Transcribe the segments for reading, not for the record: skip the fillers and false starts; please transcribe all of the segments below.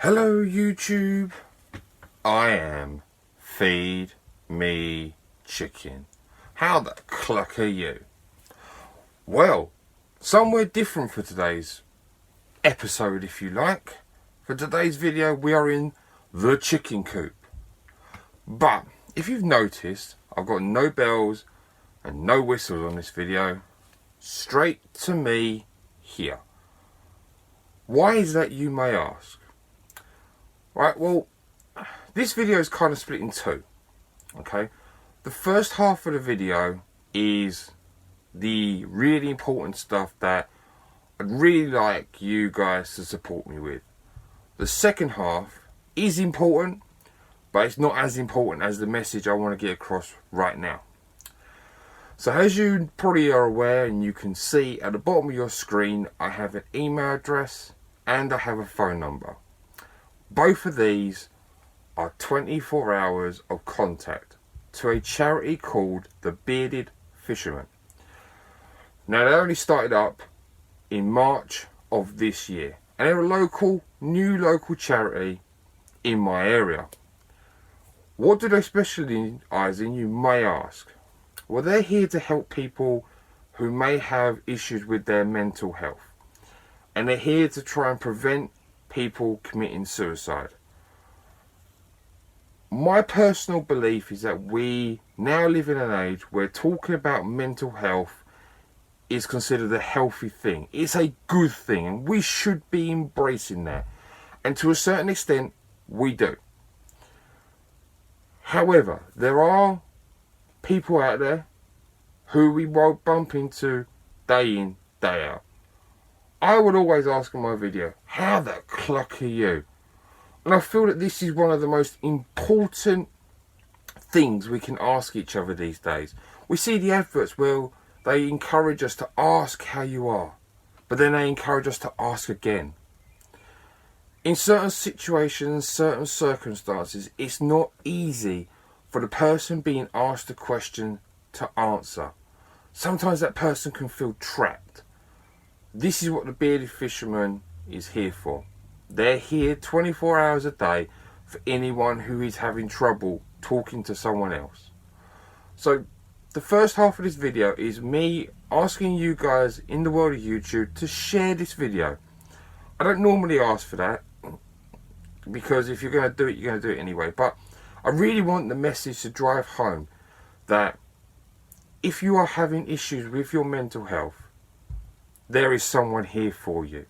Hello YouTube, I am Feed Me Chicken. How the cluck are you? Well, somewhere different for today's episode if you like. For today's video we are in the chicken coop. But if you've noticed, I've got no bells and no whistles on this video. Straight to me here. Why is that, you may ask? Right, well, this video is kind of split in two, okay? The first half of the video is the really important stuff that I'd really like you guys to support me with. The second half is important, but it's not as important as the message I want to get across right now. So as you probably are aware, and you can see at the bottom of your screen, I have an email address and I have a phone number. Both of these are 24 hours of contact to a charity called the Bearded Fisherman. Now, they only started up in March of this year, and they're a new local charity in my area. What do they specialise in, you may ask? Well, they're here to help people who may have issues with their mental health, and they're here to try and prevent people committing suicide. My personal belief is that we now live in an age where talking about mental health is considered a healthy thing. It's a good thing, and we should be embracing that. And to a certain extent, we do. However, there are people out there who we will bump into day in, day out. I would always ask in my video, how the cluck are you? And I feel that this is one of the most important things we can ask each other these days. We see the adverts where they encourage us to ask how you are, but then they encourage us to ask again. In certain situations, certain circumstances, it's not easy for the person being asked a question to answer. Sometimes that person can feel trapped. This is what the Bearded Fisherman is here for. They're here 24 hours a day for anyone who is having trouble talking to someone else. So the first half of this video is me asking you guys in the world of YouTube to share this video. I don't normally ask for that, because if you're going to do it, you're going to do it anyway. But I really want the message to drive home that if you are having issues with your mental health, there is someone here for you.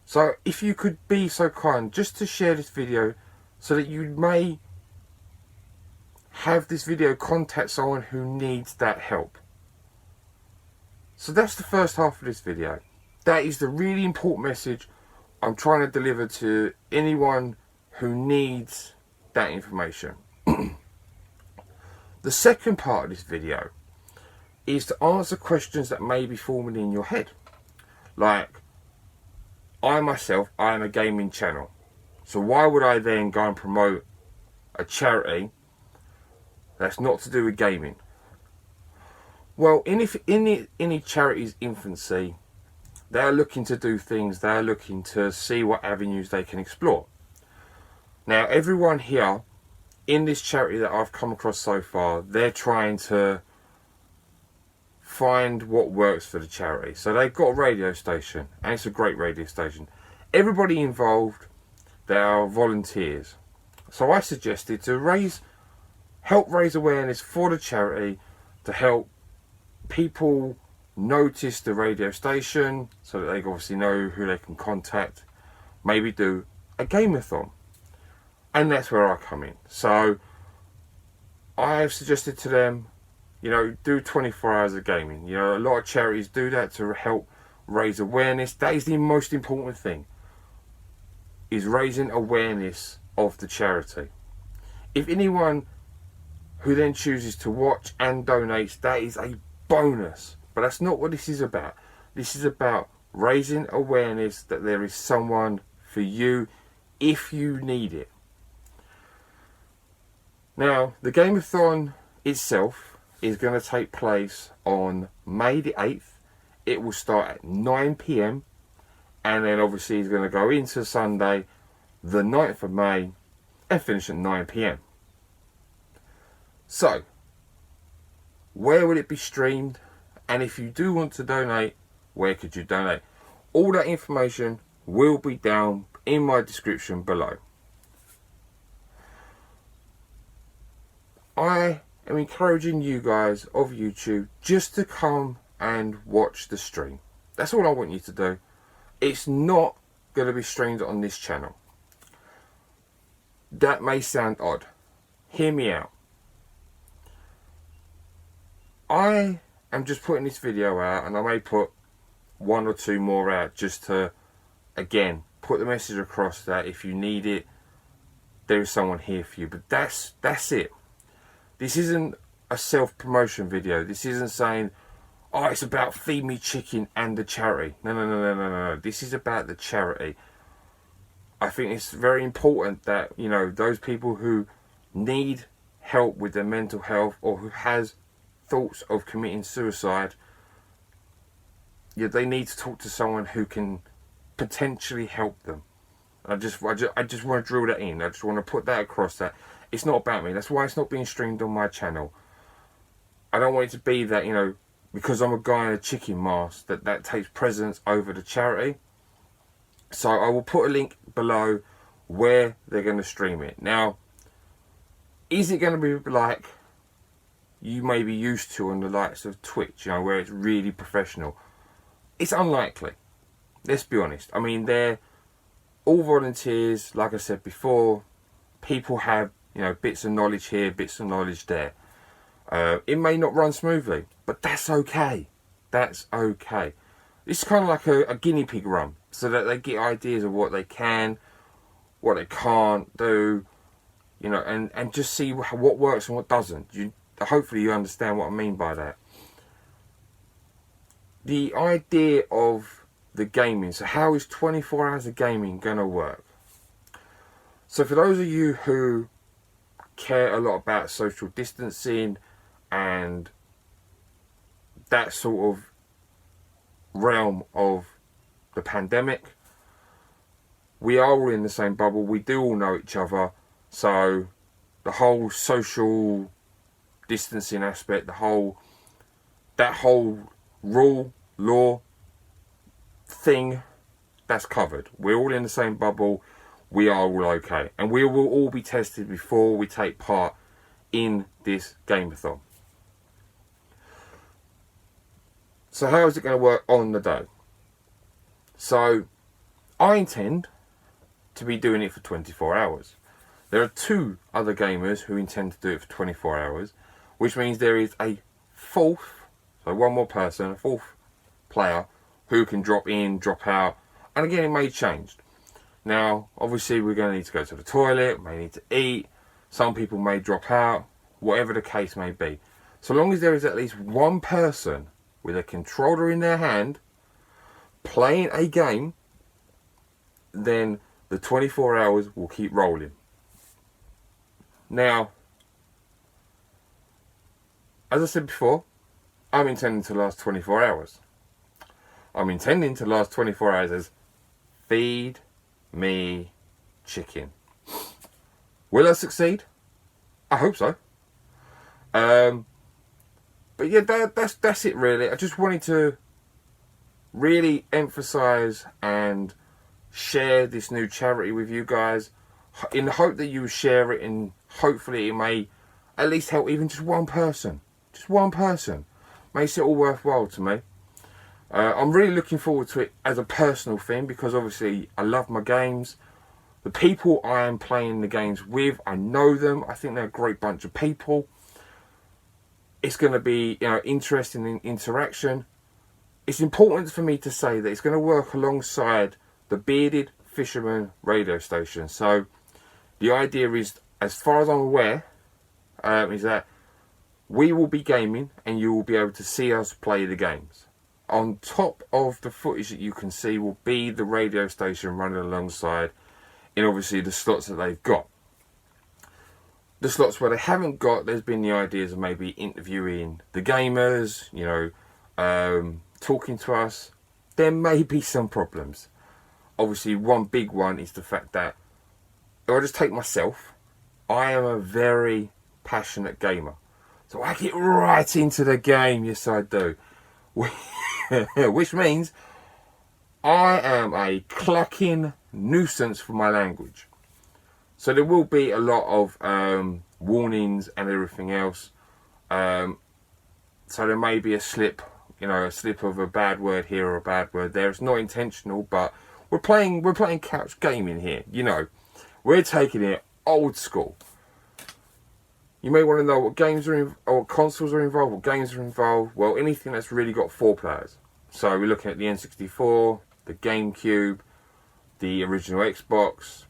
So if you could be so kind just to share this video, so that you may have this video contact someone who needs that help. So that's the first half of this video. That is the really important message I'm trying to deliver to anyone who needs that information. The second part of this video is to answer questions that may be forming in your head. Like, I am a gaming channel. So why would I then go and promote a charity that's not to do with gaming? Well, in any charity's infancy, they're looking to do things, they're looking to see what avenues they can explore. Now, everyone here in this charity that I've come across so far, they're trying to find what works for the charity. So they've got a radio station, and it's a great radio station. Everybody involved, they are volunteers. So I suggested to help raise awareness for the charity, to help people notice the radio station, so that they obviously know who they can contact. Maybe do a gameathon, and that's where I come in. So I've suggested to them, do 24 hours of gaming. A lot of charities do that to help raise awareness. That is the most important thing, is raising awareness of the charity. If anyone who then chooses to watch and donates, that is a bonus. But that's not what this is about. This is about raising awareness that there is someone for you if you need it. Now, the gameathon itself is going to take place on May the 8th. It will start at 9 PM, and then obviously it's going to go into Sunday the 9th of May and finish at 9 p.m. So, where will it be streamed? And if you do want to donate, where could you donate? All that information will be down in my description below. I am encouraging you guys of YouTube just to come and watch the stream. That's all I want you to do. It's not going to be streamed on this channel. That may sound odd. Hear me out. I am just putting this video out, and I may put 1 or 2 more out just to, again, put the message across that if you need it, there is someone here for you. But that's it. This isn't a self-promotion video. This isn't saying, oh, it's about Feed Me Chicken and the charity. No. This is about the charity. I think it's very important that, you know, those people who need help with their mental health or who has thoughts of committing suicide, yeah, they need to talk to someone who can potentially help them. I just want to drill that in. I just want to put that across, that it's not about me. That's why it's not being streamed on my channel. I don't want it to be that, you know, because I'm a guy in a chicken mask, that takes precedence over the charity. So I will put a link below where they're going to stream it. Now, is it going to be like you may be used to on the likes of Twitch, you know, where it's really professional? It's unlikely. Let's be honest. I mean, they're all volunteers. Like I said before, people have, you know, bits of knowledge here, bits of knowledge there. It may not run smoothly, but that's okay. That's okay. It's kind of like a guinea pig run, so that they get ideas of what they can, what they can't do, you know, and just see what works and what doesn't. Hopefully you understand what I mean by that. The idea of the gaming, so how is 24 hours of gaming going to work? So for those of you who care a lot about social distancing and that sort of realm of the pandemic, we are all in the same bubble. We do all know each other. So the whole social distancing aspect, that whole rule, law thing, that's covered. We're all in the same bubble. We are all okay. And we will all be tested before we take part in this gameathon. So how is it going to work on the day? So I intend to be doing it for 24 hours. There are 2 other gamers who intend to do it for 24 hours, which means there is a 4th, so 1 more person, a 4th player who can drop in, drop out, and again, it may change. Now, obviously, we're going to need to go to the toilet, may need to eat, some people may drop out, whatever the case may be. So long as there is at least 1 person with a controller in their hand playing a game, then the 24 hours will keep rolling. Now, as I said before, I'm intending to last 24 hours. I'm intending to last 24 hours as Feed Me Chicken. Will I succeed? I hope so. But yeah, that's it really. I just wanted to really emphasize and share this new charity with you guys in the hope that you share it, and hopefully it may at least help even just 1 person. Just 1 person. Makes it all worthwhile to me. I'm really looking forward to it as a personal thing, because obviously I love my games. The people I am playing the games with, I know them. I think they're a great bunch of people. It's going to be, you know, interesting in interaction. It's important for me to say that it's going to work alongside the Bearded Fisherman radio station. So the idea is, as far as I'm aware, is that we will be gaming and you will be able to see us play the games. On top of the footage that you can see will be the radio station running alongside, in obviously the slots that they've got. The slots where they haven't got, there's been the ideas of maybe interviewing the gamers, you know, talking to us. There may be some problems. Obviously, one big one is the fact that if I just take myself, I am a very passionate gamer. So I get right into the game, yes I do. Which means I am a clucking nuisance for my language. So there will be a lot of warnings and everything else. So there may be a slip, a slip of a bad word here or a bad word there. It's not intentional, but we're playing couch gaming here. We're taking it old school. You may want to know what games are in, or what consoles are involved, what games are involved. Well, anything that's really got 4 players. So we're looking at the N64, the GameCube, the original Xbox,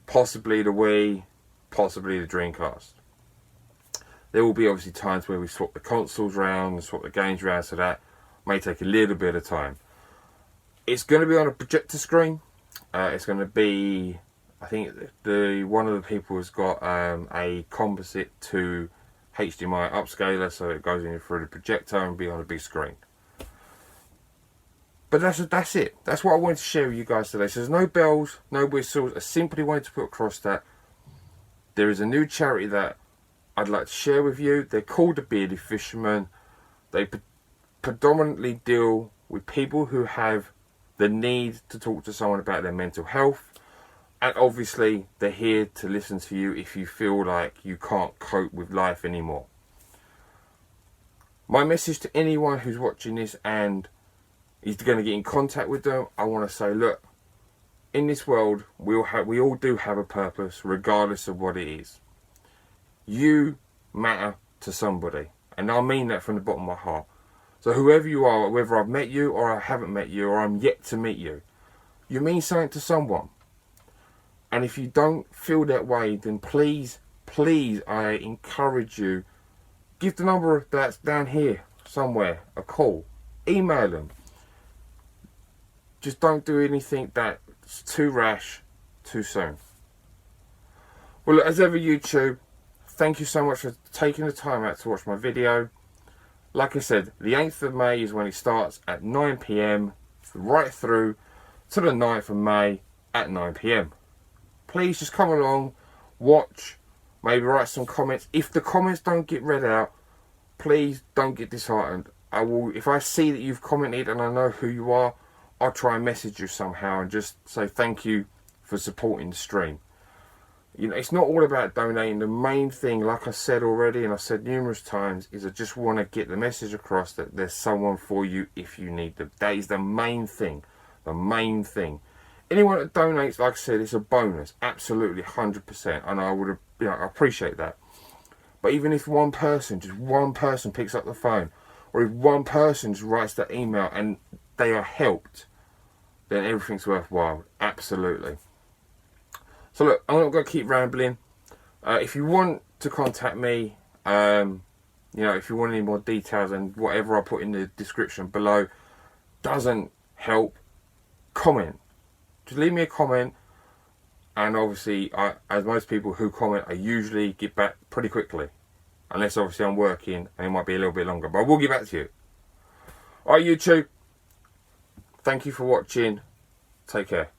possibly the Wii, possibly the Dreamcast. There will be obviously times where we swap the consoles around and swap the games around, so that may take a little bit of time. It's going to be on a projector screen. It's going to be, I think one of the people has got a composite to HDMI upscaler, so it goes in through the projector and be on a big screen. But that's it. That's what I wanted to share with you guys today. So there's no bells, no whistles. I simply wanted to put across that there is a new charity that I'd like to share with you. They're called the Bearded Fishermen. They predominantly deal with people who have the need to talk to someone about their mental health. And obviously, they're here to listen to you if you feel like you can't cope with life anymore. My message to anyone who's watching this and is going to get in contact with them, I want to say, look, in this world, we all do have a purpose, regardless of what it is. You matter to somebody, and I mean that from the bottom of my heart. So whoever you are, whether I've met you or I haven't met you or I'm yet to meet you, you mean something to someone. And if you don't feel that way, then please, I encourage you, give the number that's down here somewhere a call, email them. Just don't do anything that's too rash, too soon. Well, look, as ever, YouTube, thank you so much for taking the time out to watch my video. Like I said, the 8th of May is when it starts at 9 PM, right through to the 9th of May at 9 PM. Please just come along, watch, maybe write some comments. If the comments don't get read out, please don't get disheartened. If I see that you've commented and I know who you are, I'll try and message you somehow and just say thank you for supporting the stream. It's not all about donating. The main thing, like I said already and I've said numerous times, is I just want to get the message across that there's someone for you if you need them. That is the main thing. The main thing. Anyone that donates, like I said, it's a bonus. Absolutely, 100%. And I would, I appreciate that. But even if one person, just one person picks up the phone, or if one person just writes that email and they are helped, then everything's worthwhile. Absolutely. So look, I'm not going to keep rambling. If you want to contact me, if you want any more details and whatever I put in the description below doesn't help, comment. Just leave me a comment. And obviously, as most people who comment, I usually get back pretty quickly. Unless obviously I'm working and it might be a little bit longer. But I will get back to you. Alright, YouTube. Thank you for watching. Take care.